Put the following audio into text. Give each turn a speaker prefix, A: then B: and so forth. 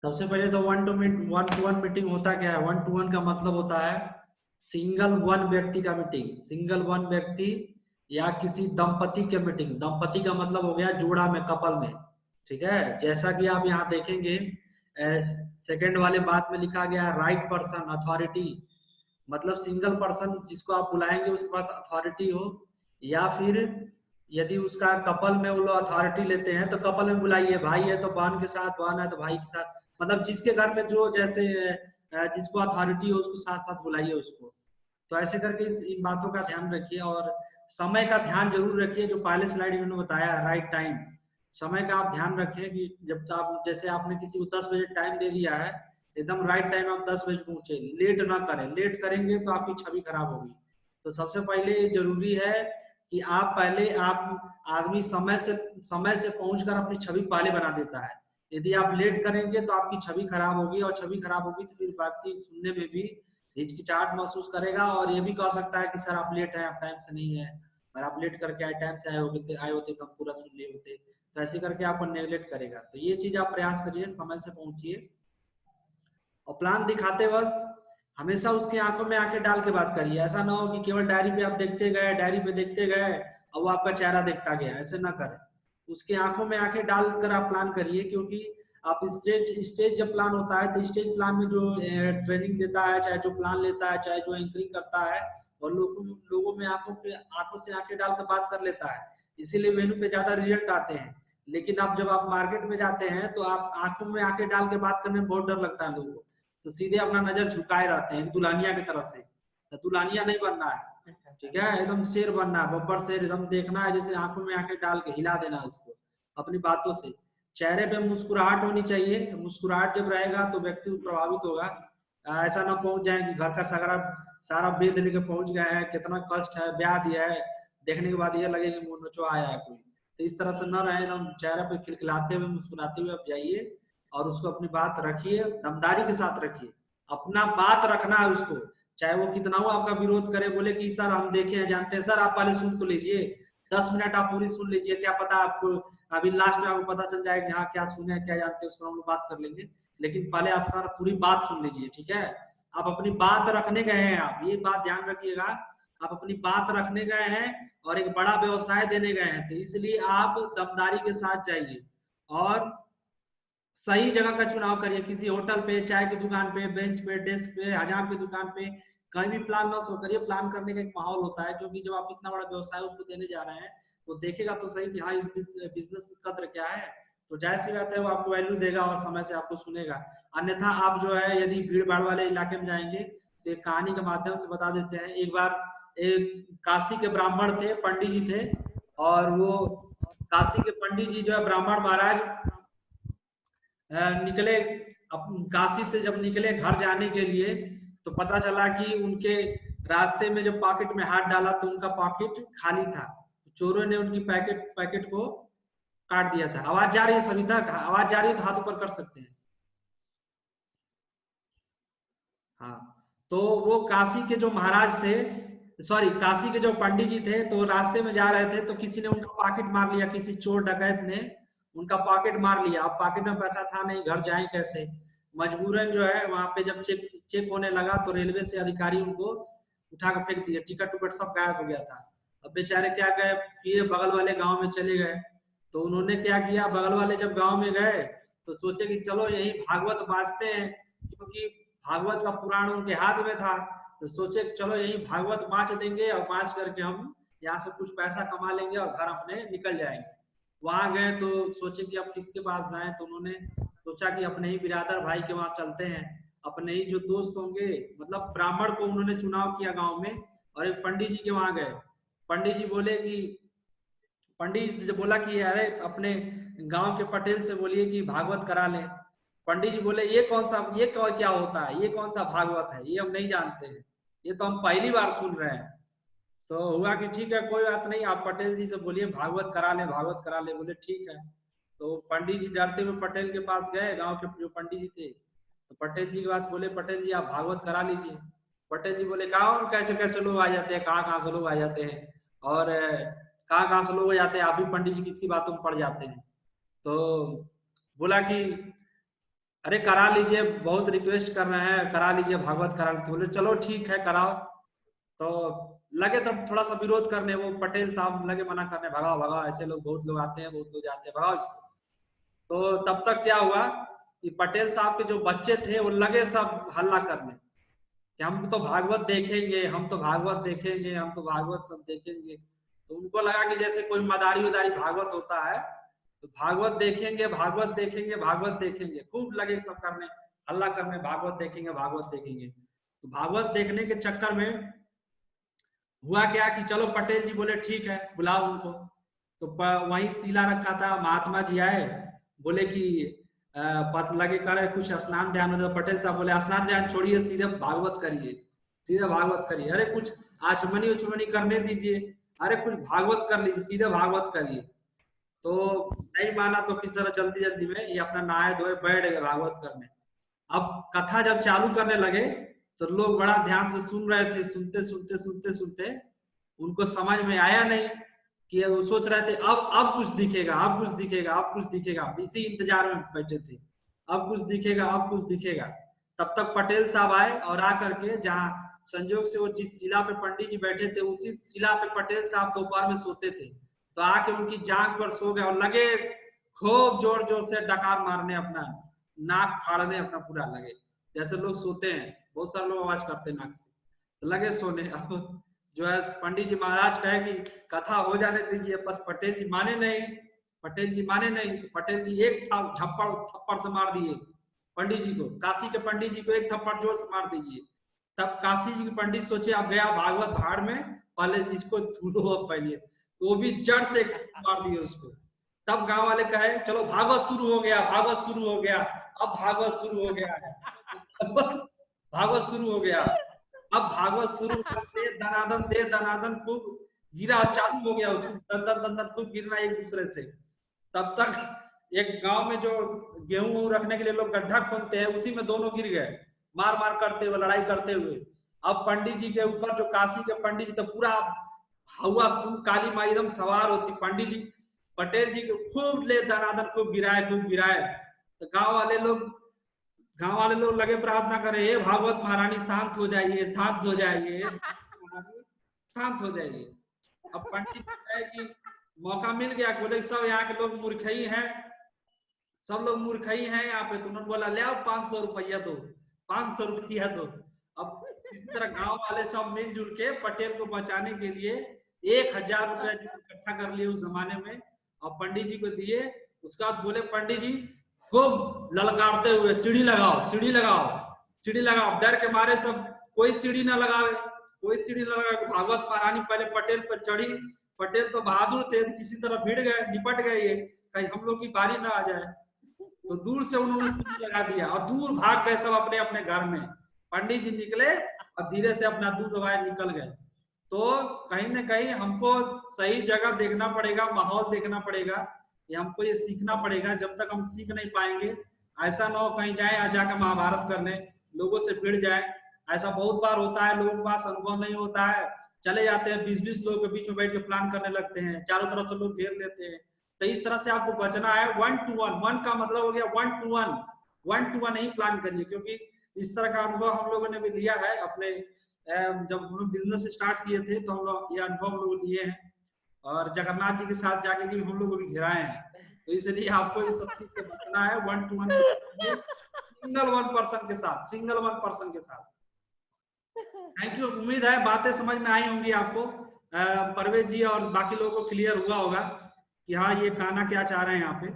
A: सबसे पहले तो वन टू वन मीटिंग होता क्या है? वन टू वन का मतलब होता है सिंगल वन व्यक्ति का मीटिंग, सिंगल वन व्यक्ति या किसी दंपति के मीटिंग। दंपति का मतलब हो गया जोड़ा में, कपल में। ठीक है, जैसा कि आप यहाँ देखेंगे सेकंड वाले बात में लिखा गया है राइट पर्सन अथॉरिटी, मतलब सिंगल पर्सन जिसको आप बुलाएंगे उसके पास अथॉरिटी हो, या फिर यदि उसका कपल में वो लोग अथॉरिटी लेते हैं तो कपल में बुलाइए, भाई है तो बहन के साथ, बहन है तो भाई के साथ, मतलब जिसके घर में जो जैसे जिसको अथॉरिटी हो उसको साथ साथ बुलाइए उसको। तो ऐसे करके इन बातों का ध्यान रखिए, और समय का ध्यान जरूर रखिए, जो पहले स्लाइड इन्होंने बताया राइट टाइम, समय का आप ध्यान रखिए कि जब आप जैसे आपने किसी को 10 बजे टाइम दे दिया है, एकदम राइट टाइम आप 10 बजे पहुंचे, लेट ना करें, लेट करेंगे तो आपकी छवि खराब होगी। तो सबसे पहले ये जरूरी है कि आप पहले आप आदमी समय से पहुंचकर अपनी छवि पहले बना देता है। यदि आप लेट करेंगे तो आपकी छवि खराब होगी, और छवि खराब होगी तो फिर व्यक्ति सुनने में भी हिचकिचाहट महसूस करेगा, और ये भी कह सकता है कि सर आप लेट हैं, आप टाइम से नहीं है, और आप लेट करके आए, टाइम से आए होते तो हम पूरा सुन लिए होते। तो ऐसे करके आपको नेगलेक्ट करेगा। तो ये चीज आप प्रयास करिए, समय से पहुंचिए, और प्लान दिखाते वक्त हमेशा उसकी आंखों में आंखें डाल के बात करिए। ऐसा ना हो कि केवल डायरी पे आप देखते गए, डायरी पे देखते गए और वो आपका चेहरा देखता गया, ऐसे ना करें। उसकी आंखों में आंखें डालकर आप प्लान करिए, क्योंकि आप स्टेज स्टेज जब प्लान होता है तो स्टेज प्लान में जो ट्रेनिंग देता है, चाहे जो प्लान लेता है, चाहे जो एंकरिंग करता है, और लोगों में आंखों से आंखें डालकर बात कर लेता है, इसीलिए मेनू पे ज्यादा रिजल्ट आते हैं। लेकिन अब जब आप मार्केट में जाते हैं तो आप आंखों में आंखें डाल के बात करने में बहुत डर लगता है लोगों को, तो सीधे अपना नजर झुकाए रहते हैं दुल्हनिया की तरफ से। तो दुल्हनिया नहीं बनना है, ठीक है, एकदम शेर बनना है, बब्बर शेर, एकदम देखना है जैसे आंखों में आंखें डाल के हिला देना है उसको अपनी बातों से। चेहरे पे मुस्कुराहट होनी चाहिए, मुस्कुराहट जब रहेगा तो व्यक्ति प्रभावित होगा। ऐसा ना पहुंच जाए कि घर का सारा सारा वेद लेके पहुंच गए हैं, कितना कष्ट है, ब्याह दिया है, देखने के बाद ये लगे कि मुंह नचो आया है कोई। तो इस तरह से न रहे, एकदम चेहरे पे खिलखिलाते हुए, मुस्कुराते हुए आप जाइए, और उसको अपनी बात रखिए, दमदारी के साथ रखिए, अपना बात रखना है उसको। चाहे वो कितना हो आपका विरोध करे, बोले कि सर हम देखे हैं, जानते हैं, सर आप पहले सुन तो लीजिए, 10 मिनट आप पूरी सुन लीजिए, क्या पता आपको अभी लास्ट में आपको पता चल जाएगा हाँ क्या सुने क्या जानते हैं, उसको हम लोग बात कर लेंगे। लेकिन पहले आप सर पूरी बात सुन लीजिए, ठीक है। आप अपनी बात रखने गए हैं, आप ये बात ध्यान रखिएगा, आप अपनी बात रखने गए हैं और एक बड़ा व्यवसाय देने गए हैं, तो इसलिए आप दमदारी के साथ जाइए, और सही जगह का चुनाव करिए। किसी होटल पे, चाय की दुकान पे, बेंच पे, डेस्क पे, हजाम की दुकान पे, कहीं भी प्लान ना शो करिए। प्लान करने का एक माहौल होता है, क्योंकि जब आप इतना बड़ा व्यवसाय उसको देने जा रहे हैं तो देखेगा तो सही कि हाँ इस बिजनेस की कद्र क्या है, तो जाहिर सी बात है वो आपको वैल्यू देगा और समय से आपको सुनेगा। अन्यथा आप जो है यदि भीड़ भाड़ वाले इलाके में जाएंगे, तो एक कहानी के माध्यम से बता देते हैं। एक बार एक काशी के ब्राह्मण थे, पंडित जी थे, और वो काशी के पंडित जी जो है ब्राह्मण महाराज निकले, काशी से जब निकले घर जाने के लिए, तो पता चला कि उनके रास्ते में जब पॉकेट में हाथ डाला तो उनका पॉकेट खाली था। चोरों ने उनकी पैकेट पैकेट को काट दिया था। आवाज जा रही है सभी तक? आवाज जा रही है तो हाथ ऊपर कर सकते हैं। हाँ, तो वो काशी के जो महाराज थे, सॉरी काशी के जो पंडित जी थे, तो रास्ते में जा रहे थे तो किसी ने उनका पॉकेट मार लिया, किसी चोर डकैत ने उनका पॉकेट मार लिया। अब पॉकेट में पैसा था नहीं, घर जाए कैसे? मजबूरन जो है वहां पे जब चेक चेक होने लगा तो रेलवे से अधिकारी उनको उठा कर फेंक दिया, टिकट उकट सब गायब हो गया था। अब बेचारे क्या गए किए, बगल वाले गांव में चले गए। तो उन्होंने क्या किया, बगल वाले जब गांव में गए तो सोचे कि चलो यही भागवत बांचते हैं, क्योंकि भागवत का पुराण उनके हाथ में था। तो सोचे चलो यही भागवत बांच देंगे, और बांच करके हम यहाँ से कुछ पैसा कमा लेंगे और घर अपने निकल जाएंगे। वहां गए तो सोचे कि अब किसके पास जाएं, तो उन्होंने सोचा कि अपने ही बिरादर भाई के वहां चलते हैं, अपने ही जो दोस्त होंगे, मतलब ब्राह्मण को उन्होंने चुनाव किया गांव में, और एक पंडित जी के वहां गए। पंडित जी बोले कि पंडित जी से बोला कि अरे अपने गांव के पटेल से बोलिए कि भागवत करा ले। पंडित जी बोले ये कौन सा, ये क्या होता है, ये कौन सा भागवत है, ये हम नहीं जानते हैं, ये तो हम पहली बार सुन रहे हैं। तो हुआ कि ठीक है कोई बात नहीं, आप पटेल जी से बोलिए भागवत करा ले, भागवत करा ले। बोले ठीक है। तो पंडित जी डरते हुए पटेल के पास गए, गांव के जो पंडित जी थे, तो पटेल जी के पास बोले पटेल जी आप भागवत करा लीजिए। पटेल जी बोले कहा कैसे कैसे लोग आ जाते हैं, कहाँ कहाँ से लोग आ जाते हैं, और कहाँ कहाँ से लोग आ जाते हैं, आप भी पंडित जी किसकी बातों में पड़ जाते हैं। तो बोला कि अरे करा लीजिए, बहुत रिक्वेस्ट कर रहे हैं, करा लीजिए भागवत करा लीजिए। बोले चलो ठीक है कराओ। तो लगे तब थोड़ा सा विरोध करने, वो पटेल साहब लगे मना करने, भगाओ भगाओ, ऐसे लोग बहुत लोग आते हैं, बहुत लोग जाते हैं, भगाओ इसको। तो तब तक क्या हुआ कि पटेल साहब के जो बच्चे थे वो लगे सब हल्ला करने कि हम तो भागवत देखेंगे, हम तो भागवत देखेंगे, हम तो भागवत सब देखेंगे। तो उनको लगा कि जैसे कोई मदारी उदारी भागवत होता है, तो भागवत देखेंगे, भागवत देखेंगे, भागवत देखेंगे, खूब लगे सब करने, हल्ला करने, भागवत देखेंगे, भागवत देखेंगे। तो भागवत देखने के चक्कर में हुआ क्या कि चलो पटेल जी बोले ठीक है बुलाओ उनको। तो वहीं शिला रखा था, महात्मा जी आए, बोले कि पत लगे करे कुछ स्नान ध्यान हो। पटेल साहब बोले स्नान ध्यान छोड़िए, सीधे भागवत करिए, सीधे भागवत करिए। अरे कुछ आचमनी उचमनी करने दीजिए, अरे कुछ भागवत कर लीजिए, सीधे भागवत करिए। तो नहीं माना, तो किस तरह जल्दी जल्दी में ये अपना नहाए धोए बैठ गए भागवत करने। अब कथा जब चालू करने लगे तो लोग बड़ा ध्यान से सुन रहे थे, सुनते सुनते सुनते सुनते उनको समझ में आया नहीं कि वो सोच रहे थे अब कुछ दिखेगा, अब कुछ दिखेगा, अब कुछ दिखेगा, इसी इंतजार में बैठे थे, अब कुछ दिखेगा, अब कुछ दिखेगा। तब तक पटेल साहब आए और आकर के जहाँ संयोग से वो जिस शिला पे पंडित जी बैठे थे उसी शिला पे पटेल साहब दोपहर में सोते थे। तो आके उनकी जांग पर सो गए और लगे खूब जोर जोर से डकार मारने, अपना नाक फाड़ने अपना पूरा, लगे जैसे लोग सोते हैं, बहुत सारे लोग आवाज करते हैं नाक से, तो लगे सोने। अब जो है पंडित जी महाराज कहे कि कथा हो जाने दीजिए, बस पटेल जी माने नहीं, पटेल जी माने नहीं। तो पटेल जी एक था झप्पड़ थप्पड़ से मार दिए पंडित जी को, काशी के पंडित जी को एक थप्पड़ जोर से मार दीजिए। तब काशी जी के पंडित सोचे अब गया भागवत भाड़ में, पहले जिसको धूलो पहले, तो वो भी जड़ से मार दिए उसको। तब गांव वाले कहे चलो भागवत शुरू हो गया, भागवत शुरू हो गया, अब भागवत शुरू हो गया है, भागवत शुरू हो गया। अब भागवत शुरू करते दनादन दे दनादन खूब गिरा चालू हो गया, दंदन दंदन खूब गिरना एक दूसरे से। तब तक एक गांव में जो गेहूं रखने के लिए लोग गड्ढा खोदते हैं उसी में दोनों गिर गए, मार मार करते हुए, लड़ाई करते हुए। अब पंडित जी के ऊपर जो काशी के पंडित जी तो पूरा हवा काली माई एकदम सवार होती, पंडित जी पटेल जी को खूब ले दनादन खूब गिराए, खूब गिराए। तो गांव वाले लोग लगे प्रार्थना करे, हे भागवत महारानी शांत हो जाइए, शांत हो जाइए, शांत हो जाइए। अब पंडित है कि मौका मिल गया, बोले सब यहाँ के लोग मूर्ख ही हैं, सब लोग मूर्ख ही हैं यहाँ पे। तो उन्होंने बोला ले आओ 500 रुपया दो, 500 रुपया दो। अब इसी तरह गांव वाले सब मिलजुल के पटेल को बचाने के लिए 1000 रुपया इकट्ठा कर लिए उस जमाने में, और पंडित जी को दिए। उसके बाद बोले पंडित जी खूब ललकारते हुए सीढ़ी लगाओ, सीढ़ी लगाओ, सीढ़ी लगाओ। डर के मारे सब कोई सीढ़ी ना लगावे, कोई सीढ़ी ना लगावे। भागवत महारानी पहले पटेल पर चढ़ी, पटेल तो बहादुर थे, किसी तरह भिड़ गए, निपट गए, ये कहीं हम लोग की बारी ना आ जाए। तो दूर से उन्होंने सीढ़ी लगा दिया और दूर भाग गए सब अपने अपने घर में। पंडित जी निकले और धीरे से अपना दूध दवाए निकल गए। तो कहीं ना कहीं हमको सही जगह देखना पड़ेगा, माहौल देखना पड़ेगा, ये हमको ये सीखना पड़ेगा। जब तक हम सीख नहीं पाएंगे, ऐसा ना हो कहीं जाए जाकर महाभारत करने, लोगों से भिड़ जाए। ऐसा बहुत बार होता है, लोगों के पास अनुभव नहीं होता है, चले जाते हैं 20-20 लोगों के बीच में बैठ के प्लान करने लगते हैं, चारों तरफ से लोग घेर लेते हैं। तो इस तरह से आपको बचना है 1 to 1। 1 का मतलब हो गया 1 to 1, 1 to 1 ही प्लान करिए, क्योंकि इस तरह का अनुभव हम लोगों ने भी लिया है अपने, जब हम लोग बिजनेस स्टार्ट किए थे तो हम लोग ये अनुभव हम लोग लिए हैं, और जगन्नाथ जी के साथ जाके भी हम लोग को भी घिराए हैं। तो इसलिए आपको ये सब चीज से बचना है, 1 to 1 सिंगल 1 पर्सन के साथ, सिंगल 1 पर्सन के साथ। थैंक यू, उम्मीद है बातें समझ में आई होंगी आपको, परवेज जी और बाकी लोगों को क्लियर हुआ होगा कि हाँ ये कहना क्या चाह रहे हैं यहाँ पे।